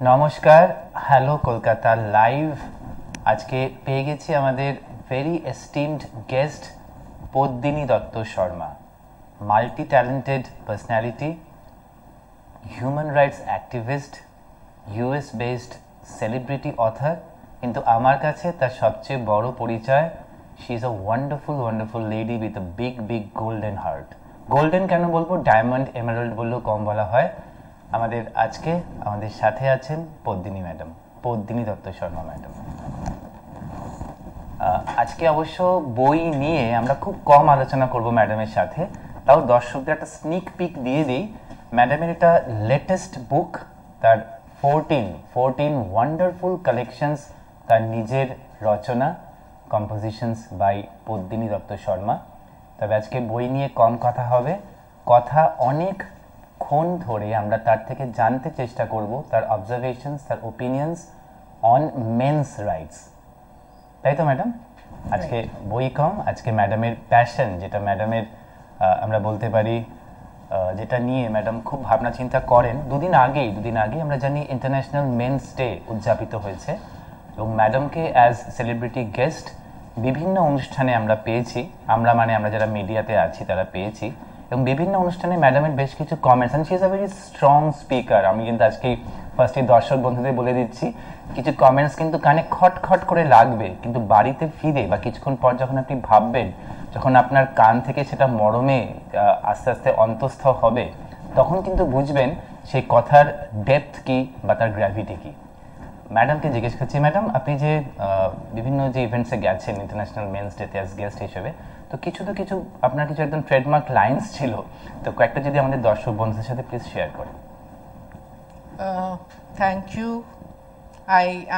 নমস্কার, hello Kolkata live. আজকে পেয়ে গেছি আমাদের very esteemed guest Padmini Dutta Sharma, multi talented personality, human rights activist, US based celebrity other, কিন্তু আমার কাছে তার সবচেয়ে বড় পরিচয়, she is a wonderful lady with a big golden heart. Golden কেন বলবো, ডায়মন্ড এমারাল্ড বললেও কম বলা হয়। আজকে আমাদের সাথে আছেন পদ্মিনী ম্যাডাম, পদ্মিনী দত্ত শর্মা ম্যাডাম। আজকে অবশ্য বই নিয়ে আমরা খুব কম আলোচনা করব ম্যাডামের সাথে, তাও দর্শকদের একটা স্নিক পিক দিয়ে দিই। ম্যাডামের এটা লেটেস্ট বুক, তার 14 ওয়ান্ডারফুল কালেকশনস, তার নিজের রচনা, কম্পোজিশনস বাই পদ্মিনী দত্ত শর্মা। তবে আজকে বই নিয়ে কম কথা হবে, কথা অনেকক্ষণ ধরে আমরা তার থেকে জানতে চেষ্টা করব, তার অবজারভেশনস, তার ওপিনিয়ন্স অন মেন্স রাইটস। তাই তো ম্যাডাম? আজকে বই কম, আজকে ম্যাডামের প্যাশন, যেটা ম্যাডামের আমরা বলতে পারি, যেটা নিয়ে ম্যাডাম খুব ভাবনা চিন্তা করেন। দুদিন আগে আমরা জানি ইন্টারন্যাশনাল মেন্স ডে উদযাপিত হয়েছে, এবং ম্যাডামকে অ্যাজ সেলিব্রিটি গেস্ট বিভিন্ন অনুষ্ঠানে আমরা পেয়েছি। আমরা যারা মিডিয়াতে আছি তারা পেয়েছি, এবং বিভিন্ন অনুষ্ঠানে ম্যাডামের বেশ কিছু comments, and she is a very strong speaker. আমি কিন্তু আজকে ফার্স্টে দর্শক বন্ধুদের বলে দিচ্ছি, কিছু কমেন্টস কিন্তু কানে খট করে লাগবে, কিন্তু বাড়িতে ফিরে বা কিছুক্ষণ পর যখন আপনি ভাববেন, যখন আপনার কান থেকে সেটা মরমে আস্তে আস্তে অন্তঃস্থ হবে, তখন কিন্তু বুঝবেন সেই কথার ডেপথ কি বা তার গ্র্যাভিটি কি। ম্যাডামকে জিজ্ঞেস করছি, ম্যাডাম আপনি যে বিভিন্ন যে ইভেন্টসে গেছেন ইন্টারন্যাশনাল মেন্স ডেতে অ্যাজ গেস্ট হিসেবে, তো কিছু আপনার কিছু একদম ট্রেডমার্ক লাইন্স ছিল, তো কয়েকটা যদি আমাদের দর্শক বন্ধুদের সাথে প্লিজ শেয়ার করেন। Thank you.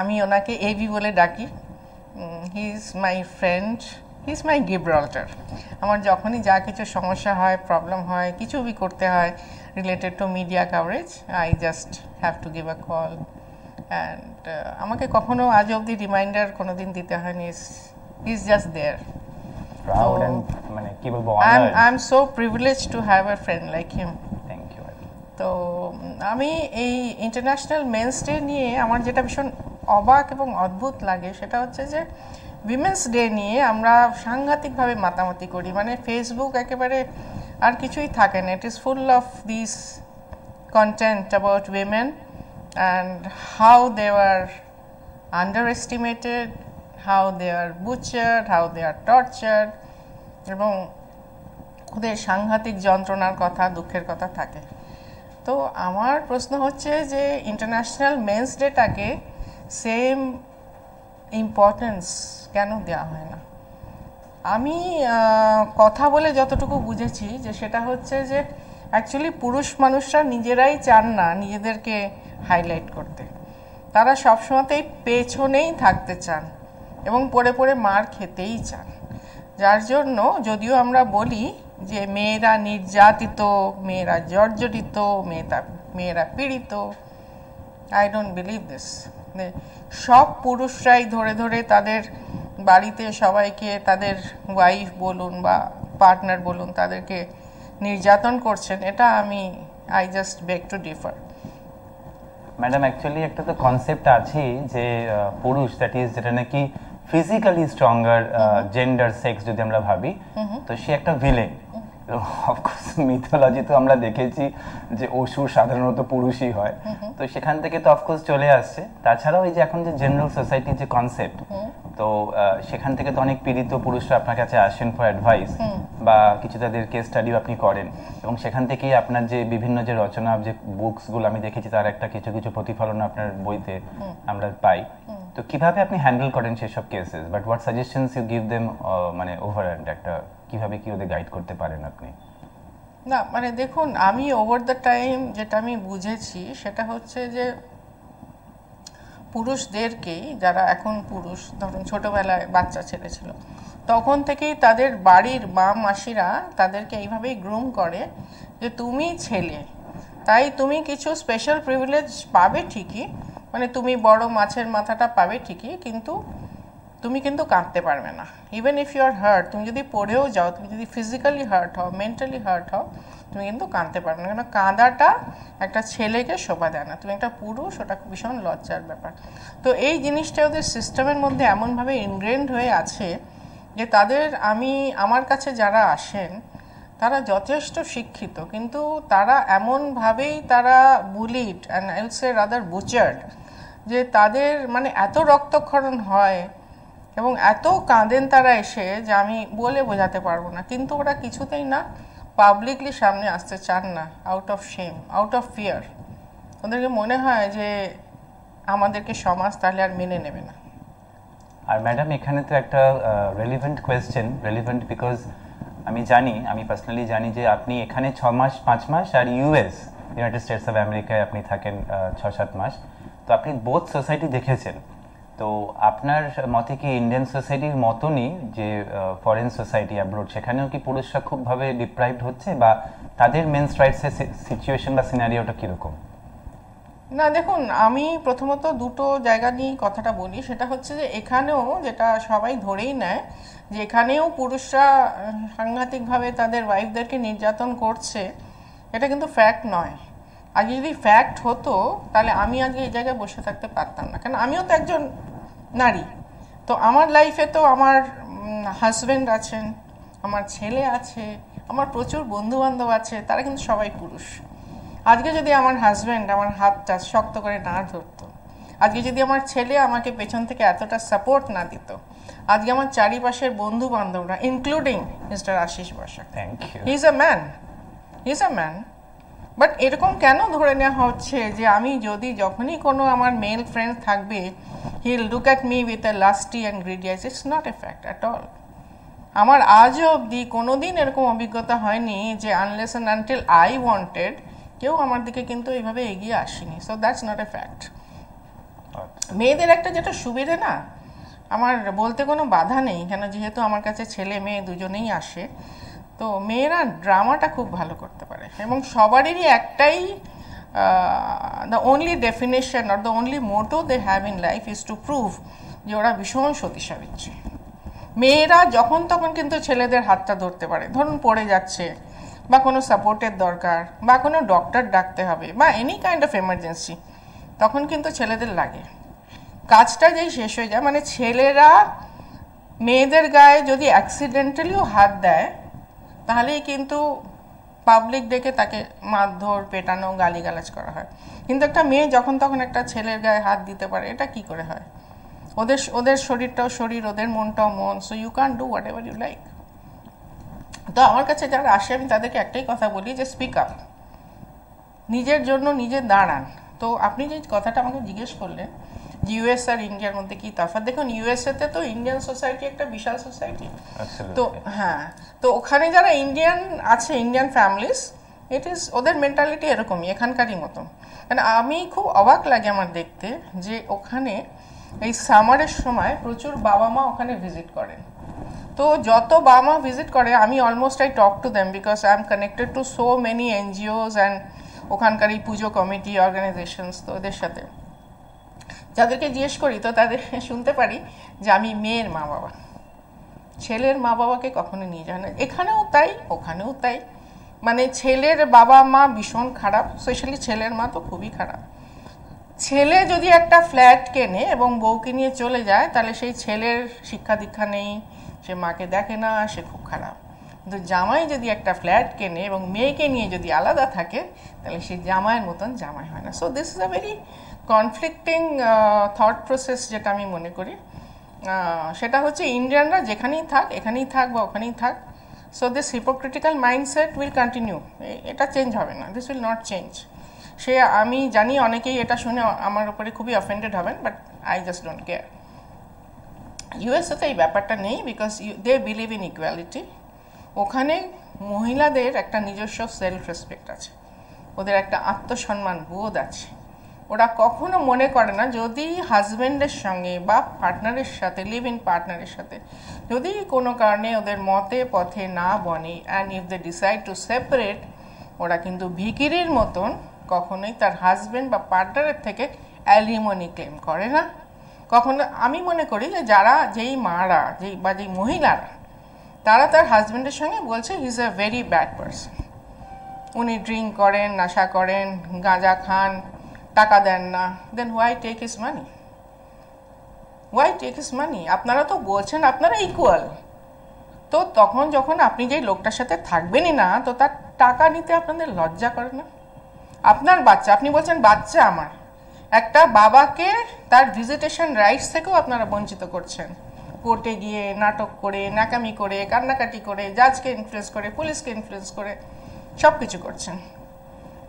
আমি ওনাকে এবি বলে ডাকি। He is my friend, he is my Gibraltar. আমার যখনই যা কিছু সমস্যা হয়, প্রবলেম হয়, কিছু বি করতে হয় related to media coverage, I just have to give a call. And আমাকে কখনো আজ অবধি রিমাইন্ডার কোনো দিন দিতে হয়নি। Is just there. I am so privilege to have a friend like him. Thank you. তো আমি এই ইন্টারন্যাশনাল মেন্স ডে নিয়ে আমার যেটা ভীষণ অবাক এবং অদ্ভুত লাগে, সেটা হচ্ছে যে উইমেন্স ডে নিয়ে আমরা সাংঘাতিকভাবে মাতামাতি করি, মানে ফেসবুক একেবারে আর কিছুই থাকে না। It is full of this content about women and how they were underestimated, how they are butchered, how they are tortured, এবং ওদের সাংঘাতিক যন্ত্রণার কথা, দুঃখের কথা থাকে। তো আমার প্রশ্ন হচ্ছে যে ইন্টারন্যাশনাল মেন্স ডেটাকে সেম ইম্পর্টেন্স কেন দেওয়া হয় না? আমি কথা বলে যতটুকু বুঝেছি যে সেটা হচ্ছে যে অ্যাকচুয়ালি পুরুষ মানুষরা নিজেরাই চান না নিজেদেরকে হাইলাইট করতে। তারা সবসময়তেই পেছনেই থাকতে চান এবং পড়ে মার খেতেই চান। যার জন্য যদিও আমরা বলি যে মেয়েরা নির্যাতিত, মেয়েরা জর্জরিত, মেয়েরা পীড়িত, আই ডোন্ট বিলিভ দিস। সব পুরুষরাই ধরে তাদের বাড়িতে সবাইকে, তাদের ওয়াইফ বলুন বা পার্টনার বলুন, তাদেরকে নির্যাতন করছেন। এটা I just beg two differ. Madam actually একটা তো কনসেপ্ট আছে যে পুরুষ, দ্যাট ইজ যেটা নাকি ফিজিক্যালি স্ট্রঙ্গার জেন্ডার সেক্স যদি আমরা ভাবি, তো সে একটা ভিলেন। অফকোর্স মিথোলজি তো আমরা দেখেছি যে অসুর সাধারণত পুরুষই হয়, তো সেখান থেকে তো অফকোর্স চলে আসছে। তাছাড়াও এই যে এখন যে জেনারেল সোসাইটির যে কনসেপ্ট, তো সেখান থেকে তো অনেক পীড়িত পুরুষরা আপনার কাছে আসেন ফর অ্যাডভাইস, বা কিছু তাদের কেস স্টাডিও আপনি করেন, এবং সেখান থেকেই আপনার যে বিভিন্ন যে রচনা, যে বুকসগুলো আমি দেখেছি, তার একটা কিছু প্রতিফলন আপনার বইতে আমরা পাই। তো কিভাবে আপনি হ্যান্ডেল করেন সেসব cases, but what suggestions you give them, মানে ওভারঅল একটা কিভাবে কি ওদের গাইড করতে পারেন আপনি? না মানে দেখুন, আমি ওভার দ্য টাইম যেটা আমি বুঝেছি সেটা হচ্ছে যে পুরুষদেরকেই, যারা এখন পুরুষ, ধরুন ছোটোবেলায় বাচ্চা ছেলে ছিল, তখন থেকেই তাদের বাড়ির মা মাসিরা তাদেরকে এইভাবেই গ্রুম করে যে তুমি ছেলে, তাই তুমি কিছু স্পেশাল প্রিভিলেজ পাবে ঠিকই, মানে তুমি বড় মাছের মাথাটা পাবে ঠিকই, কিন্তু তুমি কিন্তু কাঁদতে পারবে না। Even if you are hurt, তুমি যদি পড়েও যাও, তুমি যদি ফিজিক্যালি হার্ট হও, মেন্টালি হার্ট হও, তুমি কিন্তু কাঁদতে পারবে না, কেন কাঁদাটা একটা ছেলেকে শোভা দেয় না, তুমি একটা পুরুষ, ওটা ভীষণ লজ্জার ব্যাপার। তো এই জিনিসটা ওদের সিস্টেমের মধ্যে এমনভাবে ইনগ্রেন্ড হয়ে আছে যে আমার কাছে যারা আসেন তারা যথেষ্ট শিক্ষিত, কিন্তু তারা এমনভাবেই তারা bullied and I will say rather Butchart, যে তাদের মানে এত রক্তক্ষরণ হয় এবং এত কাঁদেন তারা এসে যে আমি বলে বোঝাতে পারবো না। কিন্তু ওরা কিছুতেই না পাবলিকলি সামনে আসতে চান না, out of shame, out of fear. ওদেরকে মনে হয় যে আমাদেরকে সমাজ তাহলে আর মেনে নেবে না। আর ম্যাডাম এখানে তো একটা রেলিভেন্ট কোয়েশ্চেন, রেলিভেন্ট বিকজ আমি পার্সোনালি জানি যে আপনি এখানে 6 মাস 5 মাস, আর ইউনাইটেড স্টেটস অফ আমেরিকায় আপনি থাকেন 6-7 মাস। তো আপনি বোথ সোসাইটি দেখেছেন, তো আপনার মতে কি ইন্ডিয়ান সোসাইটির মতনই যে ফরেন সোসাইটি অ্যাব্রোড, সেখানেও কি পুরুষরা খুবভাবে ডিপ্রাইভড হচ্ছে, বা তাদের মেন্স রাইটসের সিচুয়েশন বা সিনারিওটা কীরকম? না দেখুন, আমি প্রথমত দুটো জায়গা নিয়ে কথাটা বলি। সেটা হচ্ছে যে এখানেও যেটা সবাই ধরেই নেয় যে এখানেও পুরুষরা সাংঘাতিকভাবে তাদের ওয়াইফদেরকে নির্যাতন করছে, এটা কিন্তু ফ্যাক্ট নয়। আজকে যদি ফ্যাক্ট হতো তাহলে আমি আজকে এই জায়গায় বসে থাকতে পারতাম না, কারণ আমিও তো একজন নারী। তো আমার লাইফে তো আমার হাজব্যান্ড আছেন, আমার ছেলে আছে, আমার প্রচুর বন্ধুবান্ধব আছে, তারা কিন্তু সবাই পুরুষ। আজকে যদি আমার হাজব্যান্ড আমার হাতটা শক্ত করে না ধরতো, আজকে যদি আমার ছেলে আমাকে পেছন থেকে এতটা সাপোর্ট না দিত, আজকে আমার চারিপাশের বন্ধু বান্ধবরা including mister Ashis Basak, he is a man. But এরকম কেন ধরে নেওয়া হচ্ছে যে আমি যখনই কোনো আমার মেল ফ্রেন্ড থাকবে, he will look at me with a lusty and greedy eyes? It's not a fact at all. আমার আজও অবধি কোনোদিন এরকম অভিজ্ঞতা হয়নি যে unless and until I wanted কেউ আমার দিকে কিন্তু এইভাবে এগিয়ে আসেনি। So that's not a fact. মেয়েদের একটা যেটা সুবিধে না, আমার বলতে কোনো বাধা নেই, কেন যেহেতু আমার কাছে ছেলে মেয়ে দুজনেই আসে, তো মেয়েরা ড্রামাটা খুব ভালো করতে পারে। এবং সবারই একটাই the only definition or the only motto they have in life is to prove যে ওরা ভীষণ সতী সাবিত্রী। মেয়েরা যখন তখন কিন্তু ছেলেদের হাতটা ধরতে পারে, ধরুন পড়ে যাচ্ছে বা কোনো সাপোর্টের দরকার বা কোনো ডক্টর ডাকতে হবে বা এনি কাইন্ড অফ এমার্জেন্সি, তখন কিন্তু ছেলেদের লাগে। কাজটা যেই শেষ হয়ে যায়, মানে ছেলেরা মেয়েদের গায়ে যদি অ্যাক্সিডেন্টালিও হাত দেয় তাহলেই কিন্তু পাবলিক ডেকে তাকে মারধর, পেটানো, গালিগালাজ করা হয়। কিন্তু একটা মেয়ে যখন তখন একটা ছেলের গায়ে হাত দিতে পারে, এটা কি করে হয়? ওদের শরীরটাও শরীর, ওদের মনটাও মন, so you can do whatever you like. তো আমার কাছে যারা আসে আমি তাদেরকে একটাই কথা বলি যে স্পিক আপ, নিজের জন্য নিজে দাঁড়ান। তো আপনি যে কথাটা আমাকে জিজ্ঞেস করলেন যে ইউএস আর ইন্ডিয়ার মধ্যে কি তফাৎ, দেখুন ইউএসএতে তো ইন্ডিয়ান সোসাইটি একটা বিশাল সোসাইটি। তো হ্যাঁ, তো ওখানে যারা ইন্ডিয়ান আছে, ইন্ডিয়ান ফ্যামিলিস, ওদের মেন্টালিটি এরকমই, এখানকারই মতন। মানে আমি খুব অবাক লাগে আমার দেখতে যে ওখানে এই সামারের সময় প্রচুর বাবা মা ওখানে ভিজিট করেন। তো যত বাবা মা ভিজিট করে আমি almost I talk to them because I am connected to so many NGOs and ওখানকার এই পুজো কমিটি অর্গানাইজেশনস। তো ওদের সাথে যাদেরকে জিজ্ঞেস করি তো তাদের শুনতে পারি যে আমি মেয়ের মা বাবা, ছেলের মা বাবাকে কখনো নিয়ে যায় না। এখানেও তাই, ওখানেও তাই। মানে ছেলের বাবা মা ভীষণ খারাপ, স্পেশালি ছেলের মা তো খুবই খারাপ। ছেলে যদি একটা ফ্ল্যাট কেনে এবং বউকে নিয়ে চলে যায়, তাহলে সেই ছেলের শিক্ষা দীক্ষা নেই, সে মাকে দেখে না, সে খুব খারাপ। কিন্তু জামাই যদি একটা ফ্ল্যাট কেনে এবং মেয়েকে নিয়ে যদি আলাদা থাকে, তাহলে সেই জামাইয়ের মতন জামাই হয় না। So this is a very conflicting thought process যেটা আমি মনে করি। সেটা হচ্ছে ইন্ডিয়ানরা যেখানেই থাক, এখানেই থাক বা ওখানেই থাক, so this hypocritical mindset will continue. এটা চেঞ্জ হবে না, দিস উইল নট চেঞ্জ। আমি জানি অনেকেই এটা শুনে আমার উপরে খুবই অফেন্ডেড হবেন, but I just don't care. ইউএসএতে এই ব্যাপারটা নেই because they believe in equality. ওখানে মহিলাদের একটা নিজস্ব সেলফ রেসপেক্ট আছে, ওদের একটা আত্মসম্মান বোধ আছে। ওরা কখনো মনে করে না যদি হাজব্যান্ডের সঙ্গে বা পার্টনারের সাথে, লিভ ইন পার্টনারের সাথে যদি কোনো কারণে ওদের মতে পথে না বনে, and if they decide to separate, ওরা কিন্তু ভিখিরির মতন কখনোই তার হাজব্যান্ড বা পার্টনারের থেকে অ্যালিমনি ক্লেম করে না কখনো। আমি মনে করি যে যেই মারা যেই মহিলারা তারা তার হাজব্যান্ডের সঙ্গে বলছে he is a very bad person, উনি ড্রিঙ্ক করেন, নেশা করেন, গাঁজা খান, টাকা দেন না, then why take his money? Why take his money? আপনারা তো বলছেন আপনারা ইকুয়াল, তো তখন যখন আপনি যেই লোকটার সাথে থাকবেনই না, তো তার টাকা নিতে আপনাদের লজ্জা করে না? আপনার বাচ্চা, আপনি বলছেন বাচ্চা আমার, একটা বাবাকে তার ভিজিটেশন রাইটস থেকেও আপনারা বঞ্চিত করছেন। কোর্টে গিয়ে নাটক করে, নাকামি করে, কান্নাকাটি করে, জাজকে ইনফ্লুয়েন্স করে, পুলিশকে ইনফ্লুয়েন্স করে সব কিছু করছেন।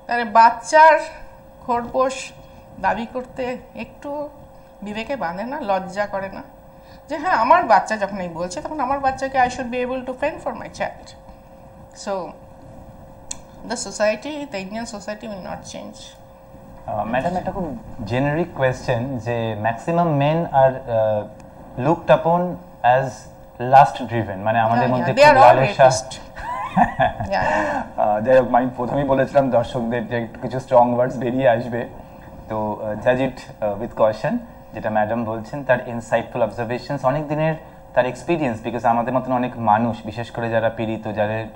তাহলে বাচ্চার খোরপোশ দাবি করতে একটু বিবেকে বাঁধে না, লজ্জা করে না? যে হ্যাঁ, আমার বাচ্চা যখন এই বলছে, তখন আমার বাচ্চাকে I should be able to fend for my child. So the society, the Indian society will not change. Madam, একটা খুব জেনারিক কোয়েশ্চেন, যে maximum men are looked upon as lust driven, মানে আমাদের মধ্যে খুব লালসা। যাই হোক, আমি প্রথমেই বলেছিলাম দর্শকদের যে কিছু স্ট্রং ওয়ার্ডস বেরিয়ে আসবে, তো জাজ ইট উইথ কশন। যেটা ম্যাডাম বলছেন তার ইনসাইটফুল অবজারভেশনস, অনেক দিনের তার এক্সপিরিয়েন্স, বিকজ আমাদের মতন অনেক মানুষ, বিশেষ করে যারা পীড়িত,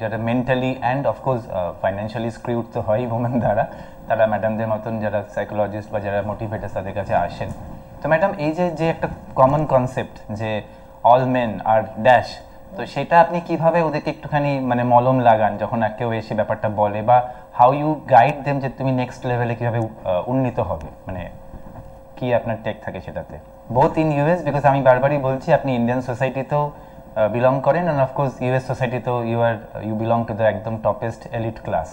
যারা মেন্টালি অ্যান্ড অফকোর্স ফাইন্যান্সিয়ালি স্ক্রিউড তো হয় ওমেন দ্বারা, তারা ম্যাডামদের মতন যারা সাইকোলজিস্ট বা যারা মোটিভেটার্স তাদের কাছে আসেন। তো ম্যাডাম, এই যে একটা কমন কনসেপ্ট যে অল মেন আর ড্যাশ, তো সেটা আপনি কিভাবে ওদেরকে একটুখানি মানে মলম লাগান যখন কেউ এসে ব্যাপারটা বলে, বা হাউ ইউ গাইড দেম যে তুমি নেক্সট লেভেলে কিভাবে উন্নীত হবে, মানে কি আপনার টেক থাকে সেটাতে, বোথ ইন ইউএস, বিকজ আমি বারবারই বলছি আপনি ইন্ডিয়ান সোসাইটিতেও বিলং করেন, অ্যান্ড অফকোর্স ইউএস সোসাইটিতেও ইউ বিলং টু দ্য একদম টপেস্ট এলিট ক্লাস।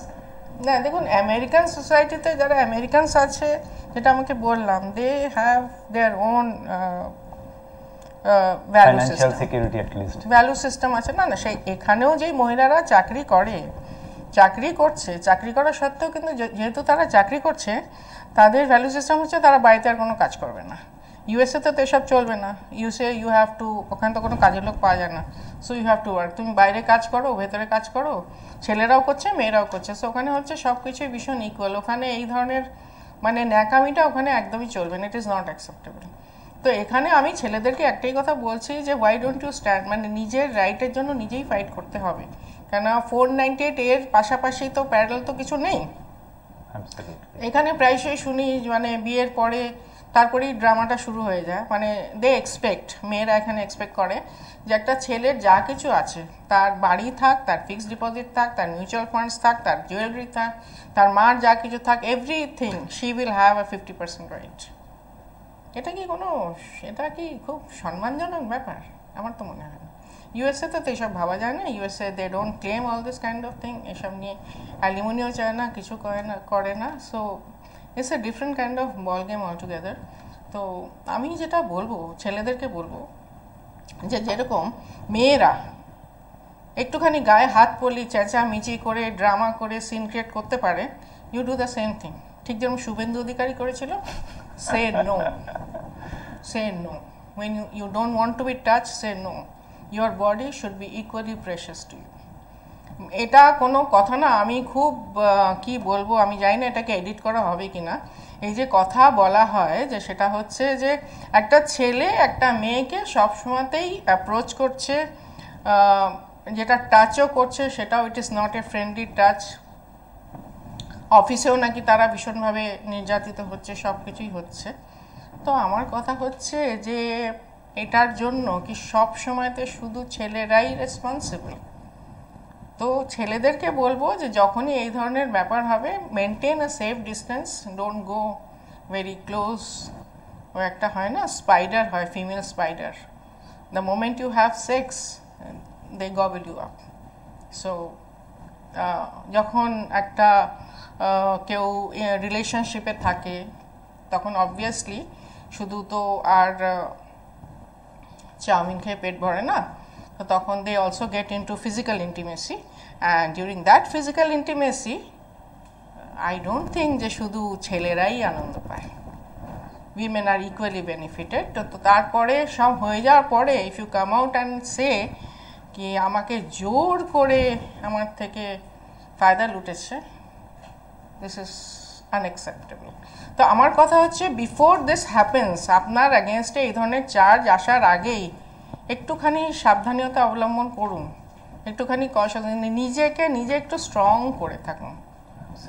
না দেখুন, আমেরিকান সোসাইটিতে যারা আমেরিকানস আছে, যেটা আমাকে বললাম, they have their own financial security at least, value system আছে। না না, সেই এখানেও যেই মহিলারা চাকরি করছে, চাকরি করা সত্ত্বেও কিন্তু যেহেতু তারা চাকরি করছে, তাদের ভ্যালু সিস্টেম হচ্ছে তারা বাড়িতে আর কোনো কাজ করবে না। ইউএসএ তো এসব চলবে না। ইউএসএ ইউ হ্যাভ টু, ওখানে তো কোনো কাজের লোক পাওয়া যায় না, so you have to work. তুমি বাইরে কাজ করো, ভেতরে কাজ করো, ছেলেরাও করছে, মেয়েরাও করছে। সো ওখানে হচ্ছে সব কিছুই ভীষণ ইকুয়াল। ওখানে এই ধরনের মানে ন্যাকামিটা ওখানে একদমই চলবে না, ইট ইজ নট অ্যাকসেপ্টেবল। তো এখানে আমি ছেলেদেরকে একটাই কথা বলছি যে হোয়াই ডোন্ট ইউ স্ট্যান্ড, মানে নিজের রাইটের জন্য নিজেই ফাইট করতে হবে। কেন 498 এর পাশাপাশি তো প্যারালাল তো কিছু নেই। এখানে প্রায়শই শুনি মানে বিয়ের পরে তারপরেই ড্রামাটা শুরু হয়ে যায়। মানে দে এক্সপেক্ট, মেয়েরা এখানে এক্সপেক্ট করে যে একটা ছেলের যা কিছু আছে, তার বাড়ি থাক, তার ফিক্সড ডিপোজিট থাক, তার মিউচুয়াল ফান্ডস থাক, তার জুয়েলারি থাক, তার মার যা কিছু থাক, everything she will have a 50% right. এটা কি খুব সম্মানজনক ব্যাপার? আমার তো মনে হয় না। ইউএসএ তো এইসব ভাবা যায় না। USA they don't claim all this kind of thing. এসব নিয়ে অ্যালিমনিও চায় না, কিছু করে না। So it's a different kind of ball game altogether. তো আমি যেটা বলবো, ছেলেদেরকে বলবো যে যেরকম মেয়েরা একটুখানি গায়ে হাত পড়লি, চেঁচামেচি করে, ড্রামা করে, সিন ক্রিয়েট করতে পারে, you do the same thing. ঠিক যেমন শুভেন্দু অধিকারী করেছিল, say no, say no. When you don't want to be touched, say no. Your body should be equally precious to you. এটা কোনো কথা না। আমি খুব কি বলবো, আমি জানি না এটাকে এডিট করা হবে কিনা। এই যে কথা বলা হয় যে সেটা হচ্ছে যে একটা ছেলে একটা মেয়েকে সবসময়তেই অ্যাপ্রোচ করছে, যেটা টাচও করছে সেটাও it is not a friendly touch. অফিসেও নাকি তারা ভীষণভাবে নির্যাতিত হচ্ছে, সব কিছুই হচ্ছে। তো আমার কথা হচ্ছে যে এটার জন্য কি সব সময়তে শুধু ছেলেরাই রেসপন্সিবল? তো ছেলেদেরকে বলবো যে যখনই এই ধরনের ব্যাপার হবে, maintain a safe distance, don't go very close. ও একটা হয় না, স্পাইডার হয়, female spider, the moment you have sex they gobble you up. So যখন একটা কেউ রিলেশনশিপে থাকে, তখন অবভিয়াসলি শুধু তো আর চাউমিন খেয়ে পেট ভরে না। তো তখন they also get into physical intimacy, and during that physical intimacy I don't think যে শুধু ছেলেরাই আনন্দ পায়, উইমেন আর ইকুয়ালি বেনিফিটেড। তো তারপরে সব হয়ে যাওয়ার পরে if you come out and say কি আমাকে জোর করে আমার থেকে ফায়দা লুটেছে, দিস ইজ আনএক্সেপ্টেবল। তো আমার কথা হচ্ছে বিফোর দিস হ্যাপেন্স, আপনার অ্যাগেনস্টে এই ধরনের চার্জ আসার আগেই একটুখানি সাবধানতা অবলম্বন করুন, একটুখানি নিজে একটু স্ট্রং করে থাকুন।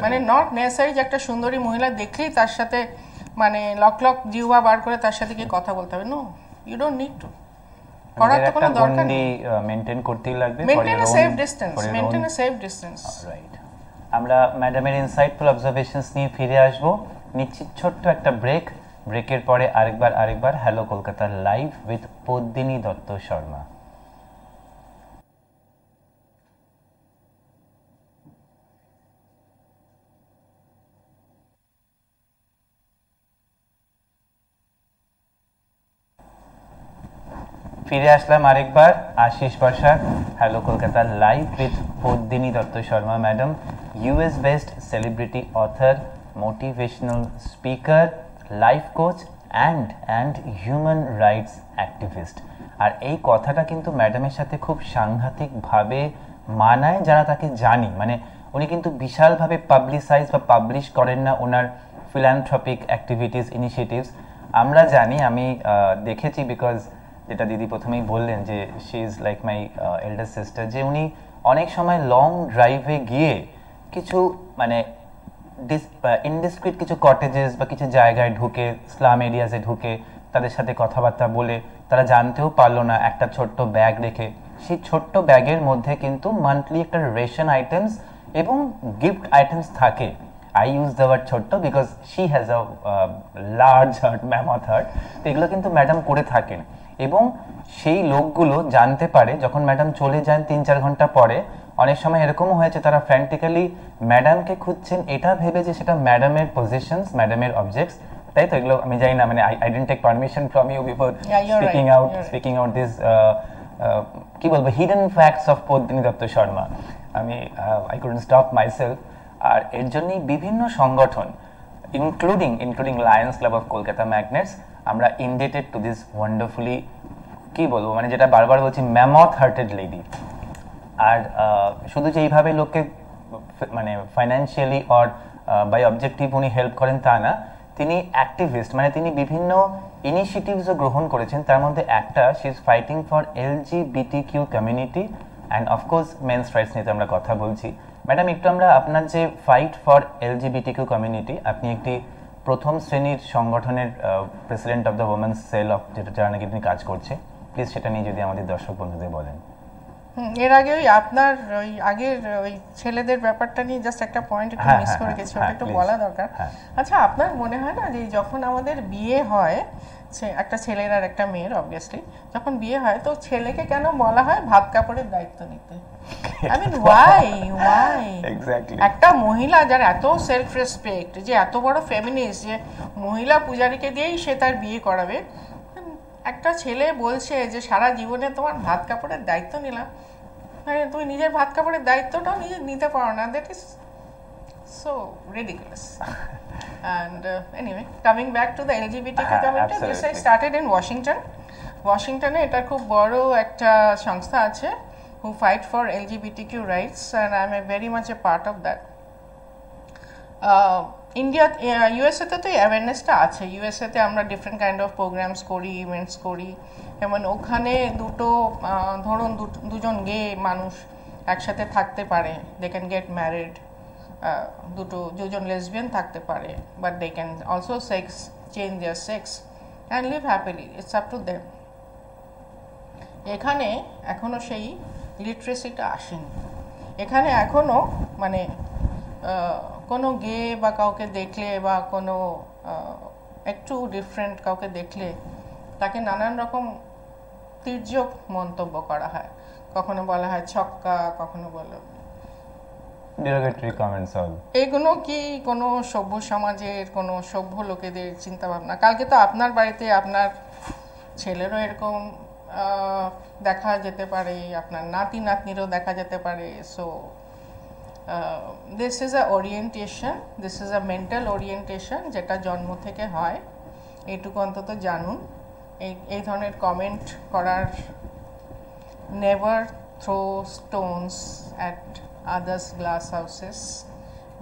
মানে নট নেসেসারি যে একটা সুন্দরী মহিলা দেখলেই তার সাথে মানে লক লক জিহ্বা বার করে তার সাথে কি কথা বলতে হবে, no, you don't need to. করার তো কোনো দরকার নেই। মেইনটেইন করতেই লাগবে, maintain a safe distance, maintain a safe distance. Right. আমরা ম্যাডামের ইনসাইটফুল অবজারভেশনস নিয়ে ফিরে আসব, নিচ্ছি ছোট্ট একটা ব্রেক। ব্রেকের পরে আরেকবার hello Kolkata live with Padmini Dutta Sharma. ফিরে আসলাম আরেকবার, Ashis Basak, hello Kolkata live with Padmini Dutta Sharma madam, US based celebrity author, motivational speaker, life coach and human rights activist. আর এই কথাটা কিন্তু ম্যাডামের সাথে খুব সাংঘাতিকভাবে মানায় যারা তাকে জানি। মানে উনি কিন্তু বিশালভাবে পাবলিসাইজ বা পাবলিশ করেন না ওনার ফিলান্থ্রপিক অ্যাক্টিভিটিস, ইনিশিয়েটিভস। আমরা জানি, আমি দেখেছি, বিকজ যেটা দিদি প্রথমেই বললেন যে she is like my elder sister, যে উনি অনেক সময় লং ড্রাইভে গিয়ে কিছু মানে ইনডিসক্রিট কিছু কটেজেস বা কিছু জায়গায় ঢুকে, স্লাম এরিয়াসে ঢুকে তাদের সাথে কথাবার্তা বলে, তারা জানতেও পারলো না একটা ছোট্ট ব্যাগ রেখে, সেই ছোট্ট ব্যাগের মধ্যে কিন্তু মান্থলি একটা রেশন আইটেমস এবং গিফট আইটেমস থাকে। I use the word ছোট্ট because she has a large heart, mammoth heart. তো এগুলো কিন্তু ম্যাডাম করে থাকেন, এবং সেই লোকগুলো জানতে পারে যখন ম্যাডাম চলে যান 3-4 ঘন্টা পরে। অনেক সময় এরকমও হয়েছে তারা ফ্র্যান্টিক্যালি ম্যাডামকে খুঁজছেন এটা ভেবে যে সেটা ম্যাডামের পজিশনস, ম্যাডামের অবজেক্টস, তাই তো? এগুলো আমি জানি না, মানে I didn't take permission from you before speaking out this কি বলবো, hidden facts of Padmini Dutta Sharma. আমি আই কুডন্ট স্টপ মাইসেলফ। আর এর জন্যই বিভিন্ন সংগঠন, including Lions Club of Kolkata Magnets, আমরা ইনডেটেড টু দিস ওয়ান্ডারফুলি, কি বলবো, মানে যেটা বারবার বলছি, ম্যামথ হার্টেড লেডি। আর শুধু যে এইভাবে লোককে মানে ফাইন্যান্সিয়ালি অর বাই অবজেক্টিভ উনি হেল্প করেন তা না, তিনি অ্যাক্টিভিস্ট, মানে তিনি বিভিন্ন ইনিশিয়েটিভসও গ্রহণ করেছেন। তার মধ্যে একটা, she is fighting for LGBTQ community and of course men's rights নিয়ে তো আমরা কথা বলছি। ম্যাডাম, একটু আমরা আপনার যে ফাইট ফর LGBTQ কমিউনিটি, আপনি একটি প্রথম শ্রেণীর সংগঠনের president of the women's cell of, যেটা যারা নাকি তিনি কাজ করছে, প্লিজ সেটা নিয়ে যদি আমাদের দর্শক বন্ধুদের বলেন। এর আগে ওই আপনার ওই আগের ওই ছেলেদের ব্যাপারটা নিয়ে জাস্ট একটা পয়েন্ট একটু মিস করে গেছি, ওটা একটু বলা দরকার। আচ্ছা, আপনার মনে হয় না যে যখন আমাদের বিয়ে হয়, একটা ছেলের আর একটা মেয়ের, অবভিয়াসলি যখন বিয়ে হয়, তো ছেলেকে কেন বলা হয় ভাত কাপড়ের দায়িত্ব নিতে? I mean why exactly. একটা মহিলা যার এত সেলফ রেসপেক্ট, যে এত বড় ফেমিনিস্ট, যে মহিলা পূজারীকে দিয়েই সে তার বিয়ে করাবে, একটা ছেলে বলছে যে সারা জীবনে তোমার ভাত কাপড়ের দায়িত্ব নিলাম, তুমি নিজের ভাত কাপড়ের দায়িত্বটাও নিজে নিতে পারো না। That is so ridiculous. And anyway, coming back to the LGBTQ community, this I started in Washington. Washington-এ এটা খুব বড় একটা সংস্থা আছে who fight for LGBTQ rights, and I am very much a part of that. India, ইউএসএতে তো অ্যাওয়ারনেসটা আছে। ইউএসএতে আমরা ডিফারেন্ট কাইন্ড অফ প্রোগ্রামস করি, ইভেন্টস করি। যেমন ওখানে ধরুন দুজন গে মানুষ একসাথে থাকতে পারে, দে ক্যান গেট ম্যারিড। দুজন লেসবিয়ান থাকতে পারে, but they can also change their sex and live happily, it's up to them. এখানে এখনও সেই লিটারেসিটা আসেনি। এখানে এখনও মানে কোনো গে বা কাউকে দেখলে বা কোনো একটু ডিফারেন্ট কাউকে দেখলে তাকে নানান রকম তির্যক মন্তব্য করা হয়। কখনো বলা হয় ছক্কা, কখনো বলো derogatory comments all. এগুলো কি কোনো সভ্য সমাজের, কোনো সভ্য লোকেদের চিন্তা ভাবনা? কালকে তো আপনার বাড়িতে আপনার ছেলেরও এরকম দেখা যেতে পারে, আপনার নাতি নাতনিরও দেখা যেতে পারে। So this is a orientation, this is a mental orientation, যেটা জন্ম থেকে হয়। এইটুকু অন্তত জানুন। এই ধরনের কমেন্ট করার, never throw stones at others glass houses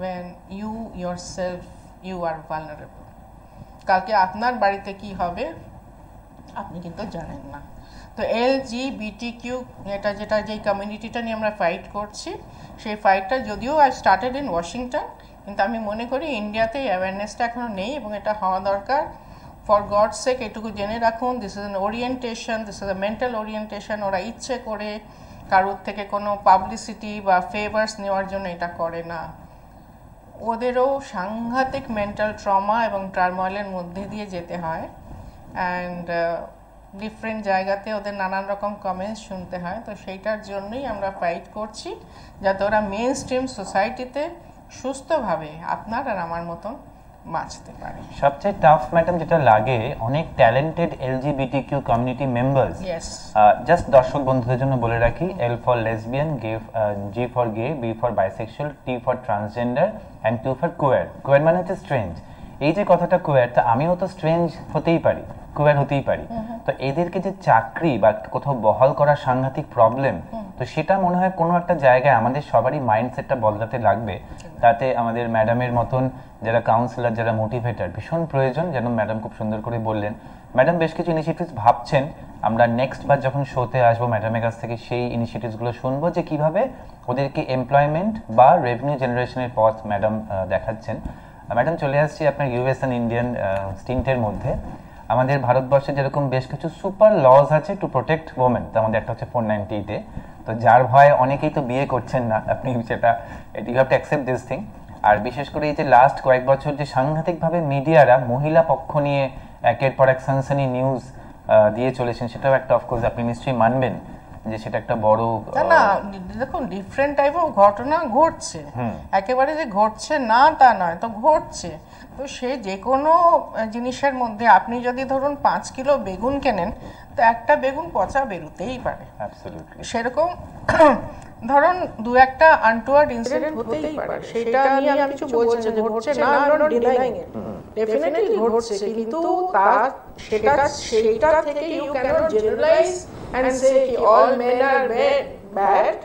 when you yourself you are vulnerable. কালকে আপনার বাড়িতে কি হবে আপনি কিন্তু জানেন না। তো LGBTQ যেটা যেই কমিউনিটিটা নিয়ে আমরা ফাইট করছি, সেই ফাইটটা যদিও আই স্টার্টেড ইন ওয়াশিংটন, কিন্তু আমি মনে করি ইন্ডিয়াতে অ্যাওয়ারনেসটা এখনও নেই এবং এটা হওয়া দরকার। ফর গডস সেক এটুকু জেনে রাখুন, this is an orientation, this is a mental orientation. ওরা ইচ্ছে করে কারোর থেকে কোনো পাবলিসিটি বা ফেভার্স নেওয়ার জন্য এটা করে না। ওদেরও সাংঘাতিক মেন্টাল ট্রমা এবং টার্ময়েলের মধ্যে দিয়ে যেতে হয়, অ্যান্ড ডিফারেন্ট জায়গাতে ওদের নানান রকম কমেন্টস শুনতে হয়। তো সেইটার জন্যই আমরা ফাইট করছি, যাতে ওরা মেইন স্ট্রিম সোসাইটিতে সুস্থভাবে আপনার আর আমার মতন বাঁচতে পারে। সবচেয়ে টাফ ম্যাডাম যেটা লাগে, অনেক talented LGBTQ community members, just দর্শক বন্ধুদের জন্য বলে রাখি, L for lesbian, G for gay, B for bisexual, T for transgender and 2 for queer. Queer মানে হচ্ছে স্ট্রেঞ্জ। এই যে কথাটা কোয়ার, তা আমিও তো স্ট্রেঞ্জ হতেই পারি, কোয়ার হতেই পারি। তো এদেরকে যে চাকরি বা কোথাও বহাল করা সাংঘাতিক প্রবলেম, তো সেটা মনে হয় কোনো একটা জায়গায় আমাদের সবারই মাইন্ডসেটটা বদলাতে লাগবে। তাতে আমাদের ম্যাডামের মতন যারা কাউন্সিলর, যারা মোটিভেটার ভীষণ প্রয়োজন। যেন ম্যাডাম খুব সুন্দর করে বললেন, ম্যাডাম বেশ কিছু ইনিশিয়েটিভস ভাবছেন। আমরা নেক্সট বার যখন শোতে আসবো ম্যাডামের কাছ থেকে সেই ইনিশিয়েটিভসগুলো শুনবো, যে কিভাবে ওদেরকে এমপ্লয়মেন্ট বা রেভিনিউ জেনারেশনের পথ ম্যাডাম দেখাচ্ছেন। ম্যাডাম চলে আসছি আপনার US অ্যান্ড ইন্ডিয়ান স্টিন্টের মধ্যে। আমাদের ভারতবর্ষে যেরকম বেশ কিছু সুপার লজ আছে টু প্রোটেক্ট ওমেন, তার মধ্যে একটা হচ্ছে 498-এ। তো যার ভয়ে অনেকেই তো বিয়ে করছেন না, আপনি সেটা you have to accept this thing. আর বিশেষ করে এই যে লাস্ট কয়েক বছর যে সাংঘাতিকভাবে মিডিয়ারা মহিলা পক্ষ নিয়ে একের পর এক সানসানি নিউজ দিয়ে চলেছেন, সেটাও একটা অফকোর্স আপনি নিশ্চয়ই মানবেন যে সেটা একটা বড় না। দেখুন, ডিফারেন্ট টাইপ অফ ঘটনা ঘটছে, একেবারে যে ঘটছে না তা নয়, তো ঘটছে। তো সে যে কোনো জিনিসের মধ্যে আপনি যদি ধরুন 5 কিলো বেগুন কেনেন, তো একটা বেগুন পচা বেরোতেই পারে। সেরকম ধরুন 2-একটা আনটুয়ার্ড ইনসিডেন্ট হতেই পারে, সেটা নিয়ে আমি কিছু বলছি যে ঘটছে না, I not denying it, definitely ঘটছে। কিন্তু সেটা থেকে you can't generalize and say ki all men are bad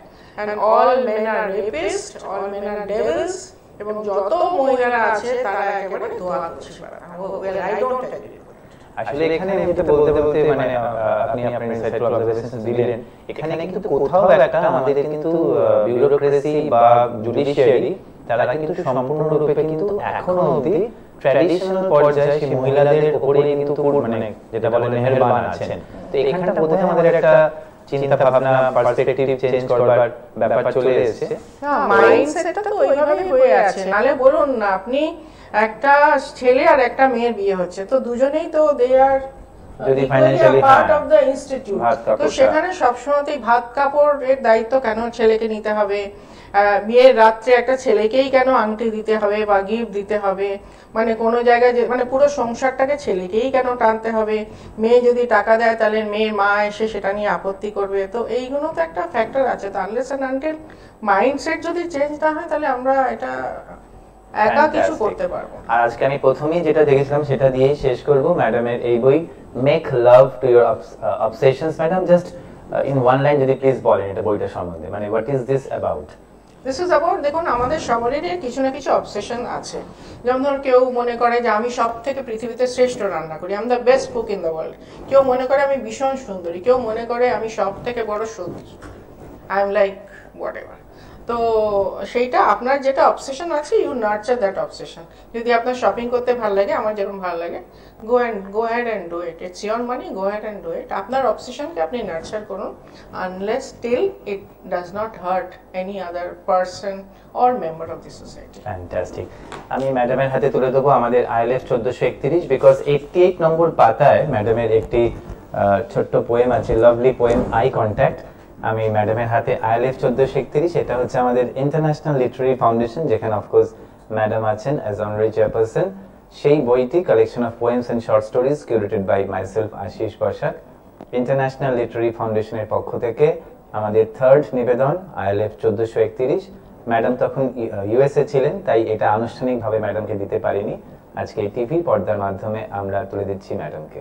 and all men are rapists, all men are devils, এবং যত মহিলারা আছে তারা একেবারে দোয়া করছে। well I don't agree. আসলে এখানে যেটা বলতে বলতে মানে আপনি আপনার ইনসাইটফুল অবজারভেশনস দিলেন, এখানে কিন্তু কোথাও একটা আমাদের কিন্তু বিউরোক্রেসি বা জুডিশিয়ারি তারা কিন্তু সম্পূর্ণরূপে কিন্তু এখনো অবধি ট্র্যাডিশনাল পর্যায়ে সেই মহিলাদের উপরে কিন্তু মানে যেটা বলে মেহেরবান আছেন। তো এখানটা বোধহয় আমাদের একটা চিন্তা ভাবনা, পার্সপেক্টিভ চেঞ্জ করবার ব্যাপার চলে এসেছে। হ্যাঁ, মাইন্ডসেটটা তো ওইভাবেই হয়ে আছে। নালে বলুন না, আপনি একটা ছেলে আর একটা মেয়ের বিয়ে হচ্ছে, তো দুজনেই তো দে আর যদি financially part of the institute, তো সেখানে সবসময়তেই ভাত কাপড়ের দায়িত্ব কেন ছেলেকে নিতে হবে? বিয়ের রাত্রে একটা ছেলেকেই কেন আংটি দিতে হবে বা গিফট দিতে হবে? মানে কোনো জায়গায় মানে পুরো সংসারটাকে ছেলেকেই কেন টানতে হবে? মেয়ে যদি টাকা দেয় তাহলে মেয়ের মা এসে সেটা নিয়ে আপত্তি করবে। তো এইগুলো তো একটা ফ্যাক্টর আছে। তো আনলেস এন্ড আনটিল মাইন্ডসেট যদি চেঞ্জ না হয়, তাহলে আমরা এটা একা কিছু করতে পারবো। আর আজকে আমি প্রথমেই যেটা দেখেছিলাম সেটা দিয়েই শেষ করব। ম্যাডামের এই বই make love to your obsessions. Madam just in one line যদি প্লিজ বলেন এটা বইটা সম্বন্ধে, মানে what is this about? This is about, দেখুন আমাদের সবারই কিছু না কিছু অবসেশন আছে। যেমন ধর কেউ মনে করে যে আমি সব থেকে পৃথিবীতে শ্রেষ্ঠ রান্না করি, I am the best cook in the world. কেউ মনে করে আমি ভীষণ সুন্দরী, কেউ মনে করে আমি সব থেকে বড় সত্যি, I am like what ever. তো সেইটা আপনার যেটা অবসেশন আছে, ইউ নার্চার দ্যাট অবসেশন। যদি আপনার শপিং করতে ভালো লাগে, আমার যেরকম ভালো লাগে, go ahead and do it. It's your money, go ahead and do it. আপনার অবসেশনকে আপনি নার্চার করুন, unless till it does not hurt any other person or member of the society. Fantastic. আমি ম্যাডামের হাতে তুলে দেবো আমাদের ILF 1431, বিকজ 88 নম্বর পাতায় ম্যাডামের একটি ছোট্ট পোয়েম আছে, লাভলি পোয়েম আই কন্ট্যাক্ট। আমি ম্যাডামের হাতে ILF 1431, এটা হচ্ছে আমাদের ইন্টারন্যাশনাল লিটারারি ফাউন্ডেশন, যেখানে অফকোর্স ম্যাডাম আছেন অ্যাজ অনারি চেয়ারপারসন। সেই বইটি collection of poems and short stories curated by myself Ashis Basak. International Literary ফাউন্ডেশনের পক্ষ থেকে আমাদের থার্ড নিবেদন ILF 1431। ম্যাডাম তখন USA ছিলেন, তাই এটা আনুষ্ঠানিকভাবে ম্যাডামকে দিতে পারিনি। আজকে টিভি পর্দার মাধ্যমে আমরা তুলে দিচ্ছি ম্যাডামকে।